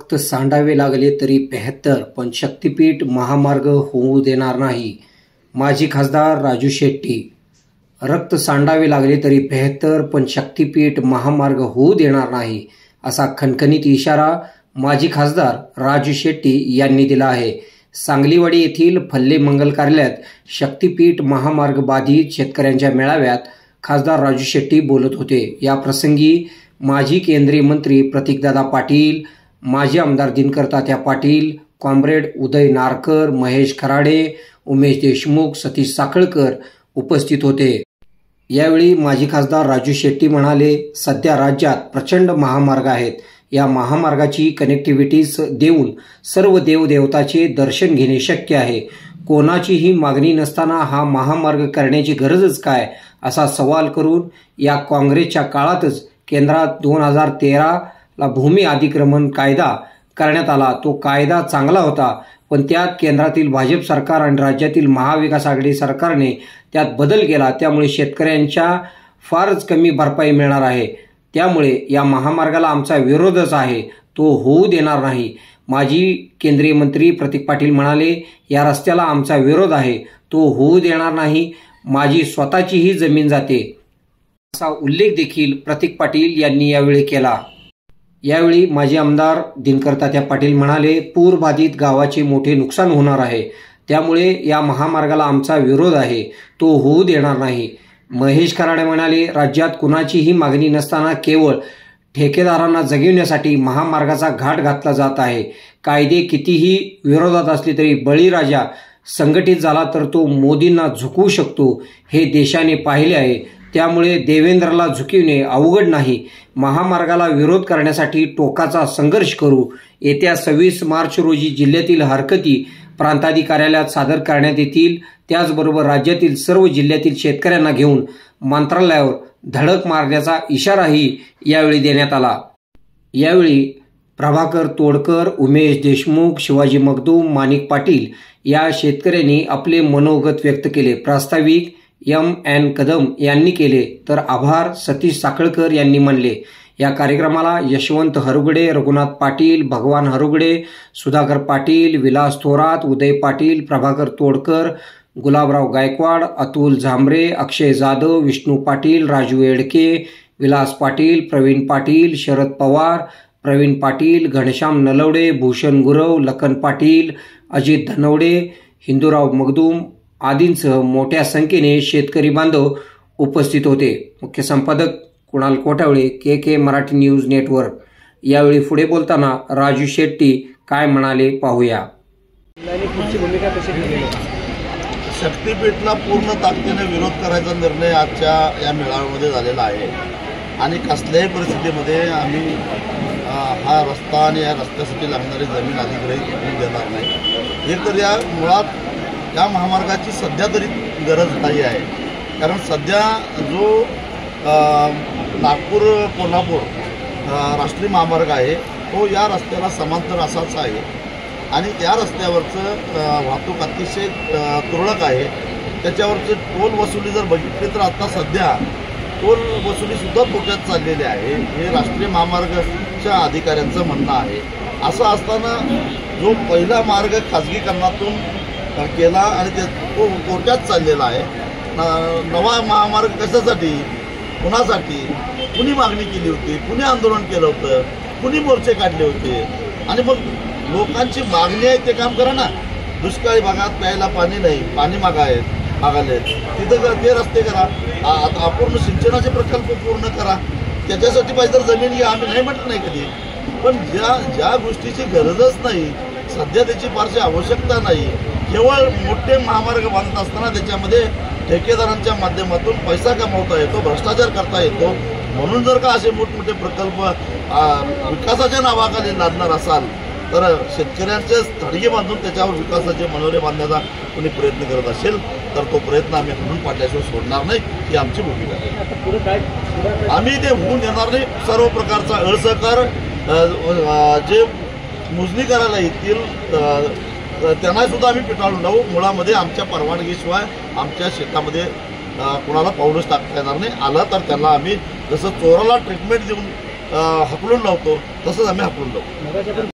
रक्त सांडावे लागले तरी 73 पण शक्तीपीठ महामार्ग होऊ देणार नाही. माजी खासदार राजू शेट्टी. रक्त सांडावे लागले तरी 73 पण शक्तीपीठ महामार्ग होऊ देणार नाही, असा खणखणीत इशारा माजी खासदार राजू शेट्टी यांनी दिला आहे. सांगलीवाडी येथील फल्ले मंगल कार्यालयात शक्तीपीठ महामार्ग बाधित शेतकऱ्यांच्या मेळाव्यात खासदार राजू शेट्टी बोलत होते. या प्रसंगी माजी केंद्रीय मंत्री प्रतीकदादा पाटील, माजी आमदार दिनकर तात्या पाटील, कॉम्रेड उदय नारकर, महेश खराडे, उमेश देशमुख, सतीश साखळकर उपस्थित होते. यावेळी माजी खासदार राजू शेट्टी म्हणाले, सध्या राज्यात प्रचंड महामार्ग आहेत. या महामार्गाची कनेक्टिव्हिटी देऊन सर्व देवदेवताचे दर्शन घेणे शक्य आहे. कोणाचीही मागणी नसताना हा महामार्ग करण्याची गरजच काय, असा सवाल करून या काँग्रेसच्या काळातच केंद्रात 2013ला भूमी अधिग्रहण कायदा करण्यात आला. तो कायदा चांगला होता, पण त्यात केंद्रातील भाजप सरकार आणि राज्यातील महाविकास आघाडी सरकारने त्यात बदल केला. त्यामुळे शेतकऱ्यांच्या फारच कमी भरपाई मिळणार आहे. त्यामुळे या महामार्गाला आमचा विरोधच आहे, तो होऊ देणार नाही. माजी केंद्रीय मंत्री प्रतीक पाटील म्हणाले, या रस्त्याला आमचा विरोध आहे, तो होऊ देणार नाही. माझी स्वतःचीही जमीन जाते, असा उल्लेख देखील प्रतीक पाटील यांनी यावेळी केला. यावेळी माजी आमदार दिनकर तात्या पाटील म्हणाले, पूरबाधित गावाचे मोठे नुकसान होणार आहे, त्यामुळे या महामार्गाला आमचा विरोध आहे, तो होऊ देणार नाही. महेश खराडे म्हणाले, राज्यात कुणाचीही मागणी नसताना केवळ ठेकेदारांना जगविण्यासाठी महामार्गाचा घाट घातला जात आहे. कायदे कितीही विरोधात असले तरी बळीराजा संघटित झाला तर तो मोदींना झुकवू शकतो, हे देशाने पाहिले आहे. त्यामुळे देवेंद्रला झुकविणे अवघड नाही. महामार्गाला विरोध करण्यासाठी टोकाचा संघर्ष करू. येत्या 26 मार्च रोजी जिल्ह्यातील हरकती प्रांताधिकाऱ्यालयात सादर करण्यात येतील. त्याचबरोबर राज्यातील सर्व जिल्ह्यातील शेतकऱ्यांना घेऊन मंत्रालयावर धडक मारण्याचा इशाराही यावेळी देण्यात आला. यावेळी प्रभाकर तोडकर, उमेश देशमुख, शिवाजी मगदूम, माणिक पाटील या शेतकऱ्यांनी आपले मनोगत व्यक्त केले. प्रास्ताविक M.N. कदम यांनी केले, तर आभार सतीश साखळकर यांनी मानले. या कार्यक्रमाला यशवंत हरुगडे, रघुनाथ पाटील, भगवान हरुगडे, सुधाकर पाटील, विलास थोरात, उदय पाटील, प्रभाकर तोडकर, गुलाबराव गायकवाड, अतुल झांबरे, अक्षय जाधव, विष्णू पाटील, राजू येडके, विलास पाटील, प्रवीण पाटील, शरद पवार, प्रवीण पाटील, घनश्याम नलवडे, भूषण गुरव, लखन पाटील, अजित धनवडे, हिंदूराव मगदूम आदींसह मोठ्या संख्येने शेतकरी बांधव उपस्थित होते. मुख्य संपादक Kunal Kothawale, KK Marathi news network. यावेळी पुढे बोलताना राजू शेट्टी काय म्हणाले पाहूया. शक्तीपीठला पूर्ण ताकदीने विरोध करायचा निर्णय आजच्या या मेळाव्यामध्ये झालेला आहे आणि कसल्याही परिस्थितीमध्ये आम्ही हा रस्ता आणि या रस्त्यासाठी लागणारी जमीन अधिग्रहित होऊ देणार नाही. एक तर या मुळात या महामार्गाची सध्या तरी गरज नाही आहे, कारण सध्या जो नागपूर कोल्हापूर राष्ट्रीय महामार्ग आहे तो या रस्त्याला समांतर असाच आहे आणि त्या रस्त्यावरचं वाहतूक अतिशय तुरळक आहे. त्याच्यावरचं टोल वसुली जर बघितली तर आता सध्या टोल वसुलीसुद्धा तोट्यात चाललेली आहे, हे राष्ट्रीय महामार्गाच्या अधिकाऱ्यांचं म्हणणं आहे. असं असताना जो पहिला मार्ग खाजगीकरणातून केला आणि तो तोट्यात चाललेला आहे, नवा महामार्ग कशासाठी, कुणासाठी, कुणी मागणी केली होती, कुणी आंदोलन केलं होतं, कुणी मोर्चे काढले होते आणि मग लोकांची मागणी आहे ते काम करा ना. दुष्काळी भागात प्यायला पाणी नाही, पाणी मागाले तिथं ते रस्ते करा, अपूर्ण सिंचनाचे प्रकल्प पूर्ण करा. त्याच्यासाठी पाहिजे तर जमीन घ्या, आम्ही नाही म्हटलं नाही कधी, पण ज्या गोष्टीची गरजच नाही, सध्या त्याची फारशी आवश्यकता नाही, केवळ मोठे महामार्ग बांधत असताना त्याच्यामध्ये ठेकेदारांच्या माध्यमातून पैसा कमवता येतो, भ्रष्टाचार करता येतो. म्हणून जर का असे मोठमोठे प्रकल्प विकासाच्या नावाखाली लादणार असाल तर शेतकऱ्यांचे थडगे बांधून त्याच्यावर विकासाचे मनोरे बांधण्याचा कोणी प्रयत्न करत असेल तर तो प्रयत्न आम्ही हाणून पाडल्याशिवाय सोडणार नाही, ही आमची भूमिका आहे. आम्ही ते होऊन देणार नाही. सर्व प्रकारचा असहकार जे मोजणी करायला येतील त्यांना सुद्धा आम्ही पिटाळून लावू. मुळामध्ये आमच्या परवानगीशिवाय आमच्या शेतामध्ये कोणाला पाऊलच टाकता येणार नाही. आला तर त्यांना आम्ही जसं चोराला ट्रीटमेंट देऊन हकलून लावतो तसंच आम्ही हकलून लावतो.